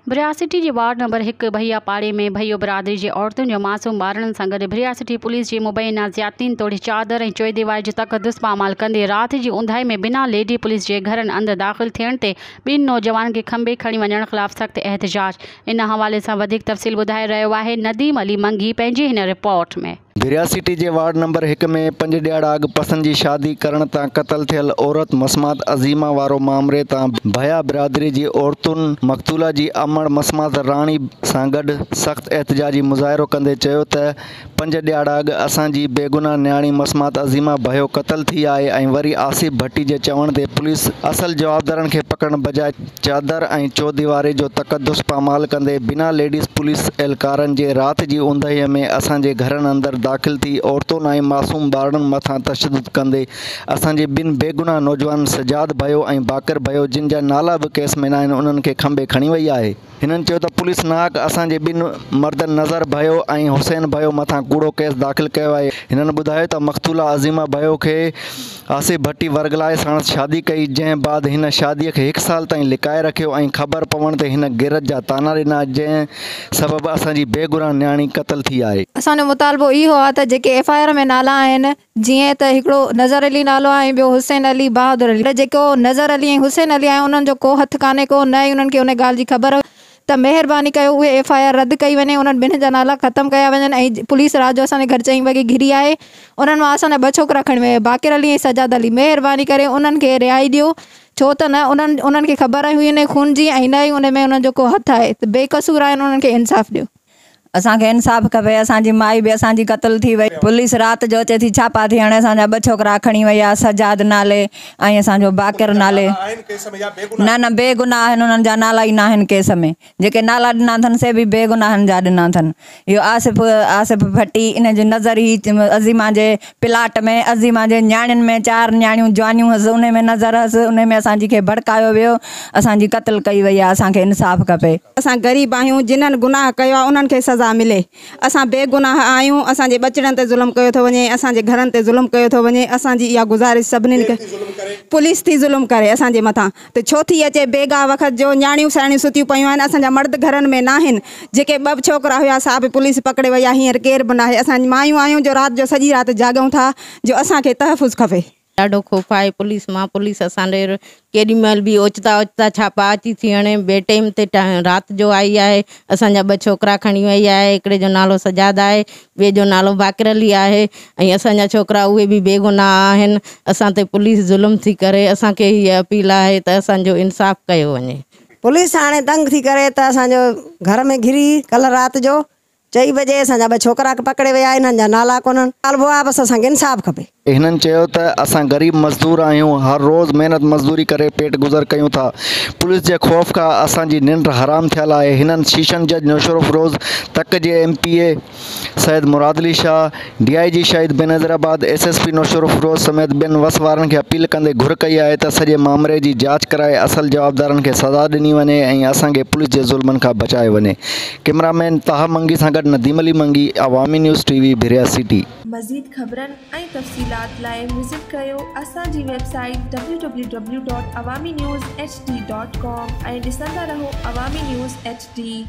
भरियासिटी के ward number 1 भैया पाड़े में भैयो बिरादरी के औरतुन जो मासूम ॿारनि सां गॾु भरियासिटी पुलिस जी मुबैना ज़्यादतियुनि तोड़ी चादर ऐं चौदीवार जो तक़दुस पामाल कंदे रात जी उंधाई में बिना लेडी पुलिस के घरनि अंदरि दाख़िल थियण ते ॿिनि नौजवाननि खे खंबे खणी वञण ख़िलाफ़ सख़्त एहतजाज। इन हवाले सां वधीक तफ़सील ॿुधाए रहियो आहे नदीम अली मंगी पंहिंजी हिन रिपोर्ट में। भरियासिटी के वार्ड नंबर 1 में 5 ॾियारा अॻु पसंद की शादी करण तां क़त्ल थियल औरत मसमात अज़ीमा वारो मामले तां भया बिरादरी की औरतुन मक़तूला की अमड़ मसमात रानी सां गॾु सख़्त एहतजाजी मुज़ाहिरो कंदे चयो त 5 ॾियारा अॻु असांजी बेगुनाह न्याणी मसमात अज़ीमा भयो क़त्ल थी आहे ऐं वरी आसिफ भट्टी के चवण ते पुलिस असल जवाबदारनि खे पकड़ण बजाय चादर ऐं चौदीवारे जो तक़दुस पामाल कंदे बिना लेडीज़ पुलिस एहलकारनि जे रात जी उंधईअ में असांजे घरनि अंदरि दाख़िल थी औरतुन ऐं मासूम ॿारनि मथां तशद्दुद कंदे असांजे ॿिनि बेगुनाह नौजवान सजाद भयो ऐं बाकर भयो जिन जा नाला बि केस में न आहिनि उन्हनि खे खंबे खणी वई आहे। हिननि चयो त पुलिस नाहक असांजे ॿिनि मर्दनि नज़र भयो ऐं हुसैन भयो मथां कूड़ो केस दाख़िल कयो आहे। हिननि ॿुधायो त मक़तूला अज़ीमा भयो खे आसिफ भट्टी वर्गलाए साण शादी कई जंहिं बाद हिन शादीअ खे 1 साल ताईं लिकाए रखियो ऐं ख़बर पवण ते हिन गिरत जा ताना ॾिना जंहिं सबबु असांजी बेगुनाह न्याणी क़त्ल थी आहे। असांजो मुतालबो इहो आहे त जेके FIR में नाला आहिनि जीअं त हिकिड़ो नज़र अली नालो आहे ॿियो हुसैन अली बहादुर अली, जेको नज़र अली ऐं हुसैन अली आहे उन्हनि जो को हथु कान्हे को न ई उन्हनि खे उन ॻाल्हि जी ख़बर त महिरबानी कयो उहे FIR रद्द कई वञे, उन्हनि ॿिन्हिनि जा नाला ख़तमु कया वञनि ऐं पुलिस राति जो असांजे घर 4 वॻे घिरी आहे। उन्हनि मां असांजा 2 छोकिरा खणी विया बाक़िर अली ऐं सजाद अली, महिरबानी करे उन्हनि खे रिहाई ॾियो छो त न उन्हनि खे ख़बर हुई उन खून जी ऐं न ई उन में उन्हनि जो को हथु आहे त बेकसूर आहिनि, उन्हनि खे इंसाफ़ ॾियो। असांखे इंसाफ़ खपे। असांजी माई बि असांजी क़त्ल थी वई, पुलिस राति जो अचे थी छापा थी हणे असांजा 2 छोकिरा खणी वई आहे सजाद नाले ऐं असांजो बाक़िर नाले। न बेगुनाह आहिनि, उन्हनि जा नाला ई न आहिनि केस में, जेके नाला ॾिना अथनि से बि बेगुनाहनि जा ॾिना अथनि। इहो आसिफ भट्टी इन जी नज़र ई अज़ीमा जे प्लाट में अज़ीमा जे न्याणियुनि में 4 न्याणियूं जवानियूं हुअसि उन में नज़र हुअसि, उन में असांजी खे भड़कायो वियो, असांजी क़त्ल कई वई आहे। असांखे इंसाफ़ खपे। असां ग़रीब आहियूं, जिन्हनि गुनाह कयो आहे उन्हनि खे सज़ा मिले। असां बेगुनाह आहियूं, असांजे बचड़नि ते ज़ुल्म कयो थो वञे, असांजे घरनि ते ज़ुल्म कयो थो वञे। असांजी इहा गुज़ारिश सभिनीनि खे, पुलिस थी ज़ुल्म करे असांजे मथां त छो थी अचे बेगा वक़्त जो न्याणियूं साणियूं सुतियूं पियूं आहिनि, असांजा मर्द घरनि में न आहिनि, जेके 2 छोकिरा हुआ सा बि पुलिस पकड़े वई आहे, हींअर केर बि न आहे। असां मायूं आहियूं जो राति जो सॼी राति जाॻूं था, जो असांखे तहफ़ुज़ खपे। ॾाढो ख़ौफ़ आहे पुलिस मां। पुलिस असांजे केॾीमहिल बि ओचिता छापा अची थी हणे बेटाइम ते राति जो आई आहे। असांजा 2 छोकिरा खणी वई आहे, हिकिड़े जो नालो सजाद आहे, ॿिए जो नालो बाक़िर अली आहे ऐं असांजा छोकिरा उहे बि बेगुनाह आहिनि। असां ते पुलिस ज़ुल्म थी करे, असांखे हीअ अपील आहे त असांजो इंसाफ़ कयो वञे। पुलिस हाणे तंग थी करे त असांजो घर में घिरी कल्ह राति जो 4 बजे असांजा 2 छोकिरा पकड़े विया, हिननि जा नाला कोन्हनि। तालबो आहे बसि असांखे इंसाफ़ खपे। हिननि चयो त असां ग़रीब मज़दूर आहियूं, हर रोज़ मेहनत मज़दूरी करे पेट गुज़र कयूं था, पुलिस जे ख़ौफ़ खां असांजी निंड हराम थियल आहे। हिननि शीशन जज नौशरो फिरोज़, तक जे MPA सैयद मुराद अली शाह, DIG शहीद बेनज़ीराबाद, SSP नौशरो फिरोज़ समेत ॿियनि वसवारनि खे अपील कंदे घुर कई आहे त सॼे मामले जी जांच कराए असल जवाबदारनि खे सज़ा ॾिनी वञे ऐं असांखे पुलिस जे ज़ुल्मनि खां बचाए वञे। कैमरामैन ताहा मंगी सां गॾु नदीम अली मंगी, अवामी न्यूज़ TV भरियासिटी। मज़ीद ख़बरनि ऐं तफ़सीलात लाइ विज़िट कयो असांजी वेबसाइट www.awamiNewsHD.com ऐं ॾिसंदा रहो अवामी न्यूज़ HD।